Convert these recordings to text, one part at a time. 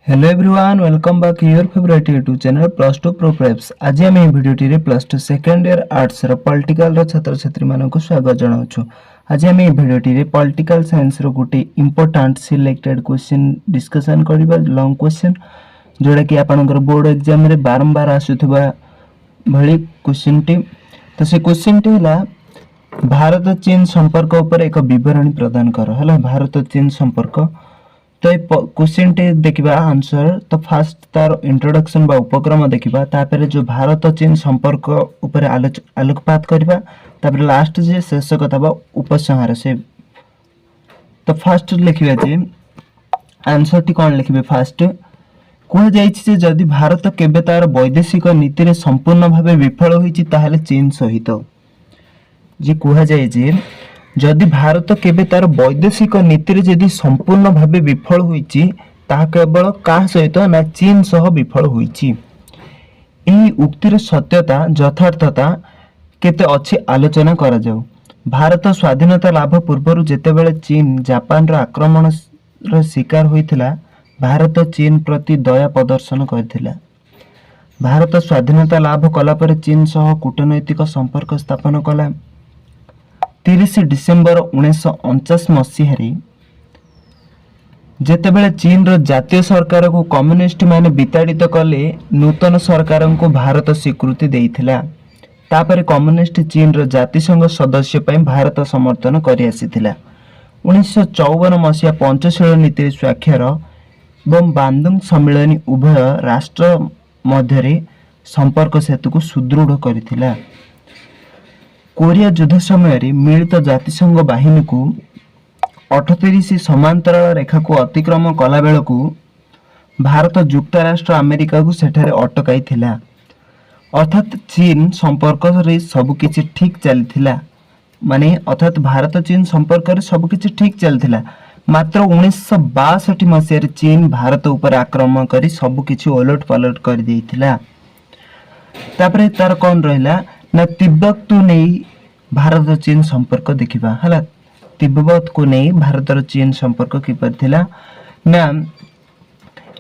Hello everyone welcome back your favourite YouTube channel plus two pro preps. आज आम भिडियोटी plus two second year arts political छात्र छात्री मानक स्वागत जनाऊँ। आज आम भिडियोटी पॉलिटिकल साइंस गोटे इंपोर्टाट सिलेक्टेड क्वेश्चन डिस्कसन करबा लॉन्ग क्वेश्चन जोड़ा कि आपनकर बोर्ड एग्जाम रे बारंबार आसुथबा भली क्वेश्चन टी। तो से क्वेश्चन टी है भारत चीन संपर्क उपर एक विवरणी प्रदान कर है भारत चीन संपर्क। तो ये क्वेश्चन टे देखिबा आंसर तो फास्ट तार इंट्रोडक्शन बा उपक्रम देखिबा तापर जो भारत चीन संपर्क ऊपर आलोकपात करबा तापर लास्ट जे शेष कथा बा उपसंहार से। तो फास्ट लिखिबा जे आंसर टी कोन लिखिबे फास्ट कह जायछि जे यदि भारत केबे तार वैदेशिक नीति रे संपूर्ण भाबे विफल होईछि ताहाले चीन सहित जे कह जाय जे जदि भारत केबे तार वैदेशिक नीति रे संपूर्ण भावे विफल होईछि ताहा केवल का सहित ना चीन सह विफल होईछि। एही उक्तिर सत्यता यथार्थता केते अछि आलोचना करा जाऊ। भारत स्वाधीनता लाभ पूर्व जेतेबेले चीन जापान रो आक्रमण रो शिकार होइथिला भारत चीन प्रति दया प्रदर्शन करथिला। भारत स्वाधीनता लाभ कला पर चीन सह कूटनैतिक संपर्क स्थापन कला। 30 डिसेम्बर 1949 मसीह जेतेबेले चीन रो जातीय सरकार को कम्युनिस्ट माने विताड़ित कले नूतन सरकार को भारत स्वीकृति देइथिला। तापर कम्युनिस्ट चीन रो जातिसंघ सदस्य पय भारत समर्थन करि आसीथिला। 1954 मसीहा पंचशील नीति स्वाक्षर एवं बांदुंग सम्मेलन उभय राष्ट्र मध्य संपर्क सेतु को सुदृढ़ करिथिला। कोरिया युद्ध समय मिलित जातिसंघ बाहिनी को 38 समांतराल रेखा को अतिक्रम कला बेलू भारत युक्तराष्ट्र अमेरिका को सेठारे अटकाई थिला। अर्थात चीन संपर्क रे सबकिछि ठीक चलथिला माने अर्थात भारत चीन संपर्क रे सबकिछि ठीक चलथिला। मात्र 1962 मसीह चीन भारत ऊपर आक्रमण करी सबकिछि ओलट पलट कर देइथिला। तापरे तार कोन रहिला ना तिब्बत को नहीं भारत चीन संपर्क देखिबा हला। तिब्बत को नहीं भारत चीन संपर्क किपर थिला ना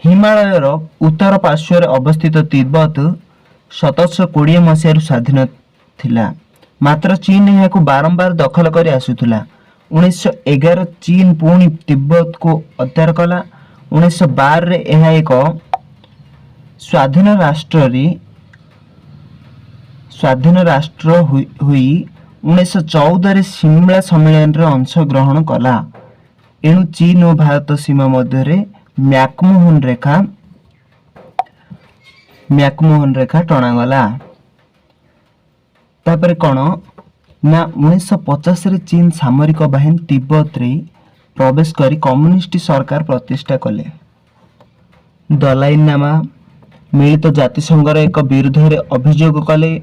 हिमालय रो उत्तर पार्श्व रे अवस्थित तिब्बत 1720 मसीह स्वाधीन थिला। मात्र चीन यहाँ को बारंबार दखल कर आसुथिला। 1911 चीन पुणी तिब्बत को अत्याचार कला। 1912 रे यह एक स्वाधीन राष्ट्र हुई 1914 रे शिमला सम्मेलन रे अंश ग्रहण कला। एणु चीन और भारत सीमा मध्य रे मैकमोहन रेखा टणागला। तापर कोन ना 1950 रे चीन सामरिक बाहिनी तिब्बत रे प्रवेश करी कम्युनिस्ट सरकार प्रतिष्ठा कले। दलाईनामा मिलित जातिसंघ रे एक विरुद्ध रे अभियोग कले।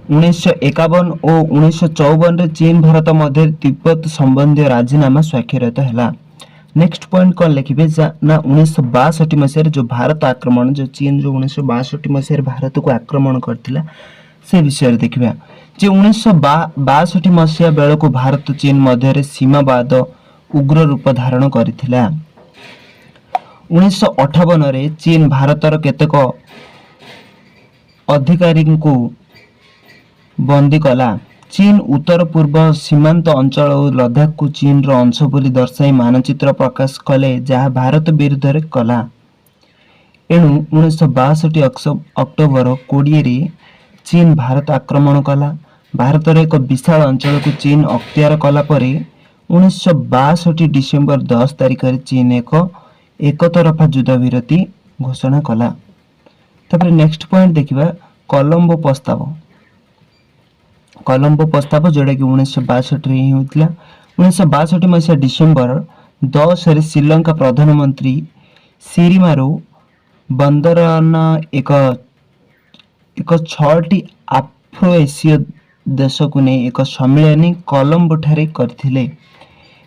1951 और 1954 रे चीन भारत मध्य तिब्बत संबंधी राजीनामा स्वाक्षरित हैला। नेक्स्ट पॉइंट कौन लिखिबे ना 1962 मसीह जो भारत आक्रमण जो चीन जो 1962 मसीह भारत को आक्रमण करथिला से विषय देखिबा जे 1962 मसीहा बेल को भारत चीन मध्य सीमावाद उग्र रूप धारण करथिला। 1958 रे चीन भारतर केतेक अधिकारी को बंदी कला। चीन उत्तर पूर्व सीमांत अंचल और लद्दाख को चीन रो अंश बोली दर्शाई मानचित्र प्रकाश कले जहाँ भारत विरुद्ध रे कला। एणु 1962 अक्टोबर 20 रे चीन भारत आक्रमण कला। भारत रे एक विशाल अंचल को चीन अख्तियार कला परे 1962 डिसेम्बर 10 तारिख रे चीन एक तरफा युद्ध विरति घोषणा कला। तापर नेक्स्ट पॉइंट देखिबा कोलंबो प्रस्ताव जोड़ा कि 1962 रे होइतिला। 1962 मसीहा डिसेम्बर 10 रे श्रीलंका प्रधानमंत्री सिरिमारो बंदरन एक 6टी आफ्रो एशिया देश को नहीं एक सम्मेलन कोलंबो ठारे करथिले।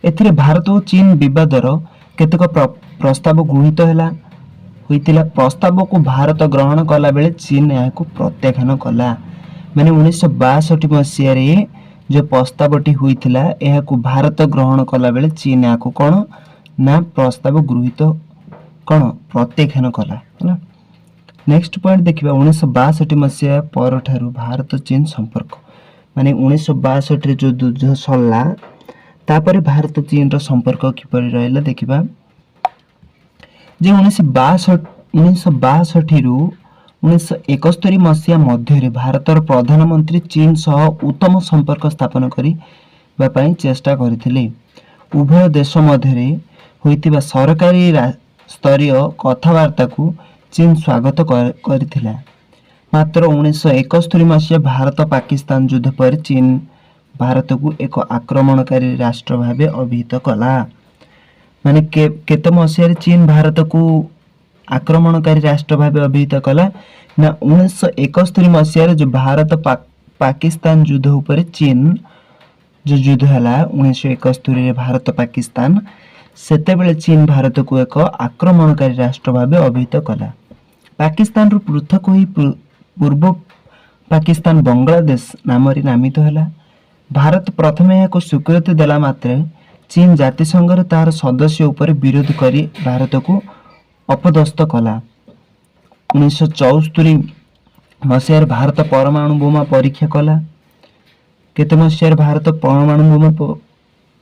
एथिरे भारत और चीन विवादर केतक प्रस्ताव गृहीत होइतिला। प्रस्ताव को भारत ग्रहण कला बेले चीन यहाँ को प्रत्याख्यान कला। माने 1962 मसीह रे जो प्रस्तावटी होइतिला यह को भारत ग्रहण कला बेले चीन यहाँ को कौन ना प्रस्ताव गृहीत कौन प्रत्याख्यान कला है। नेक्स्ट पॉइंट देखिए 1962 मसीहा पर ठारू भारत चीन संपर्क माने 1962 जो युद्ध सरला तापर भारत चीन रो संपर्क किपरि रहला देखिबा जे 1962 रु 1971 मसीहा मध्य भारतर प्रधानमंत्री चीन सह उत्तम संपर्क स्थापन करिबा पई चेष्टा करथिले। उभय देश मध्य होइतिबा सरकारी स्तरीय कथबार्ता को चीन स्वागत करथिला। मात्र 1971 मसीहा भारत पाकिस्तान युद्ध पर चीन भारत को एक आक्रमणकारी राष्ट्र भावे अभिहित कला। माने केते मसीहा चीन भारत को आक्रमणकारी राष्ट्र भावे अभिहित कला ना 1971 मसीहा जो भारत पाकिस्तान युद्ध उपर चीन जो युद्ध हला 1971 रे भारत पाकिस्तान सेते बेले चीन भारत को एक आक्रमणकारी राष्ट्र भावे अभिहित कला। पाकिस्तान रु पृथक होई पूर्व पाकिस्तान बांग्लादेश नाम रे नामित हला। भारत प्रथमे एक स्वीकृति देला मात्र चीन जातिसंघ रे तार सदस्य उपर विरोध करी भारत को अपदस्थ कला। 1974 मसीहा भारत परमाणु बोमा परीक्षा कला। केते मसीहा भारत परमाणु बोमा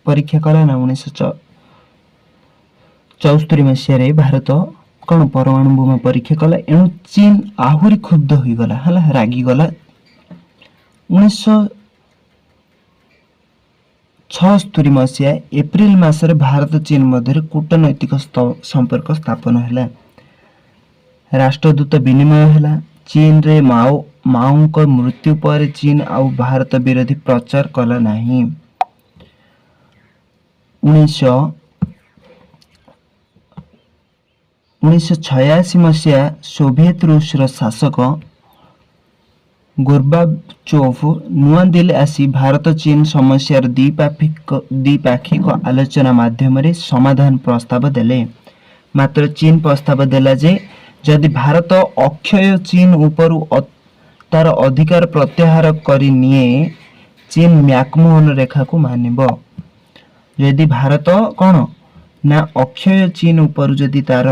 परीक्षा कला ना 1974 मसीहा भारत कौन परमाणु बोमा परीक्षा कला। एणु चीन आहुरी क्षुब्ध हो गला हला रागी गला। 1976 मसीहा एप्रिल मासरे भारत चीन मध्य कूटनैतिक संपर्क स्थापन हैला। राष्ट्रदूत विनिमय हैला। चीन रे माओ को मृत्यु पर चीन आउ भारत विरोधी प्रचार कला नहीं। 1986 मसीहा सोवियत रूस रो शासक गोर्बाचोव नुआ दिल्ली आसी भारत चीन समस्या द्विपाक्षिक आलोचना माध्यम रे समाधान प्रस्ताव देले। मात्र चीन प्रस्ताव देला जे जदि भारत अक्षय चीन ऊपर तार अधिकार प्रत्याहार करी निए चीन मैकमोहन रेखा को मानिबो। यदि भारत कौन ना अक्षय चीन ऊपर जदि तार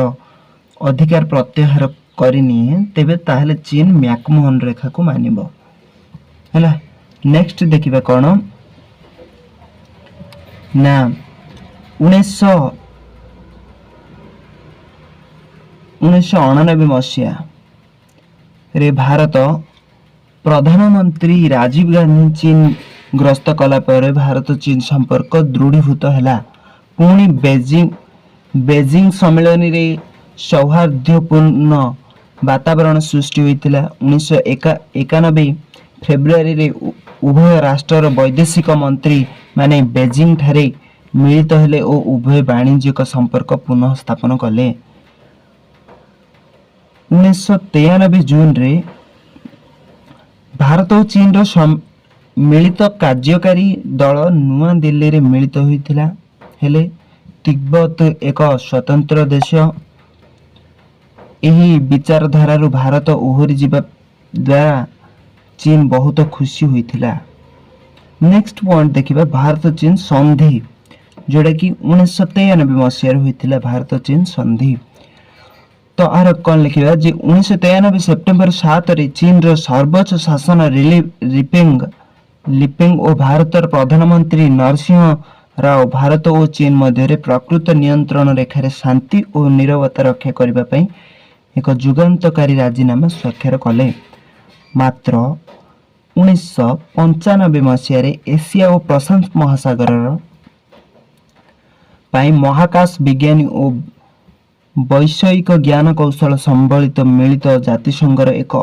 अधिकार प्रत्याहार करिनी तेबे ताहले चीन मैकमोहन रेखा को मानिबो हैला। नेक्स्ट देखिबा कोन ना 1999 मसीहा रे भारत प्रधानमंत्री राजीव गांधी चीन ग्रस्त कला पर भारत चीन संपर्क दृढ़ीभूत हैला। पुणी बेजिंग सम्मेलन रे सौहार्दपूर्ण वातावरण सृष्टि होइतिला। 1991 फेब्रुआरी रे उभय राष्ट्र वैदेशिक मंत्री माने बेजिंग ठारे मिलित हेले और उभय वाणिज्यिक संपर्क पुनः स्थापन कले। 1993 जून रे भारत और चीन रो मिलित कार्यकारी दल नुआ दिल्ली रे मिलित होइतिला। हेले तिब्बत एक स्वतंत्र देश। यही विचारधारा रु भारत ओहरी जीवा द्वारा चीन बहुत खुशी होइतिला। नेक्स्ट पॉइंट देखिबा भारत चीन संधि जोड़ा कि 1993 मसीहा होइतिला भारत चीन संधि। तो आर कौन लिखिबा जे 1993 सेप्टेम्बर 7 रे चीन रो सर्वोच्च शासन लिपिंग और भारतर प्रधानमंत्री नरसिंह राव भारत और चीन मध्य प्रकृत नियंत्रण रेखार शांति और निरवता रक्षा करबा पई एक जुगान्तकारी राजीनामा स्वाक्षर कले। मात्र 1995 मसीहा एशिया और प्रशांत महासागर पाई महाकाश विज्ञानी और वैषयिक ज्ञान कौशल संबलित मिलित जातिसंघर एक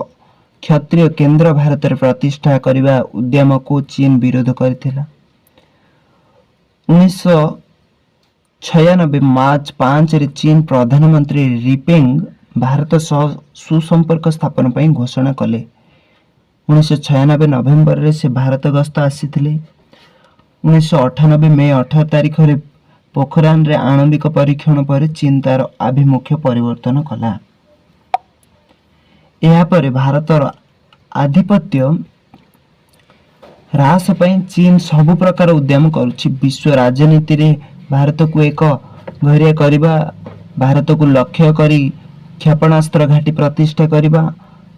क्षत्रिय केंद्र भारत रे प्रतिष्ठा करिबा उद्यम को चीन विरोध करथिला। 1996 मार्च 5 रे चीन प्रधानमंत्री रिपेंग भारत सह सुसंपर्क स्थापन पई घोषणा कले। 1996 नवेम्बर रे से भारत गस्त आसीथिले। 1998 मे 18 तारिख रे पोखरान रे आणविक परीक्षण पर चीन तार आभिमुख्य परिवर्तन कला। यह पर भारतर आधिपत्य ह्रास पई चीन सब प्रकार उद्यम करुछि। विश्व राजनीति रे भारत को एक घरिया करिबा भारत को लक्ष्य करी क्षेपणास्त्र घाटी प्रतिष्ठा करिबा,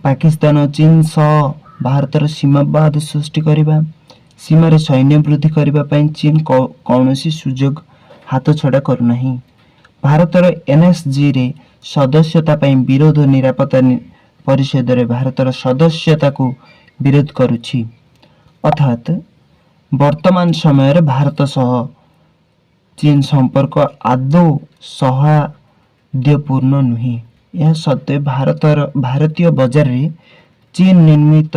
पाकिस्तान और चीन सह भारतर सीमावाद सृष्टि करिबा, सीमार सैन्य वृद्धि करिबा पई चीन कौनसी सुजोग हाथ छड़ा करू नहीं। भारतर एनएसजी रे सदस्यता पई विरोध निरापत्ता परिषद रे भारतर सदस्यता को विरोध करुछि। अर्थात वर्तमान समय भारत सह चीन संपर्क आदौ सौहार्दपूर्ण नुहे। यह सत्वे भारतीय बजार रे चीन निर्मित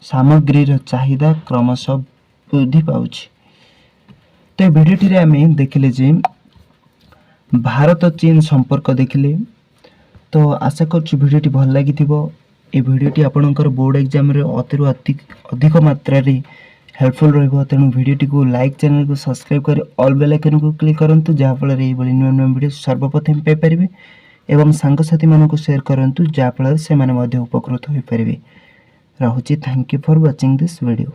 सामग्री चाहिदा क्रमशः वृद्धि पाउछि। तो भिडियोटी रे आमे देखिले जे भारत चीन संपर्क देखिले। तो आशा करछु भिडियोटी भल लागिथिबो। ए भिडियोटी आपणकर बोर्ड एग्जाम रे अधिक मात्रा रे हेल्पफुल रहबो। तेणु भिडियोटी को लाइक, चैनल को सब्सक्राइब कर ऑल बेल आइकन को क्लिक करंतु, जहा फल रे एबोली नुवा नुवा वीडियो सर्वप्रथम पाई परिबे एवं सांग साथी मानको शेयर करंतु, जहा फल से माने मध्ये उपकृत होई परिबे। राहुची, thank you for watching this video.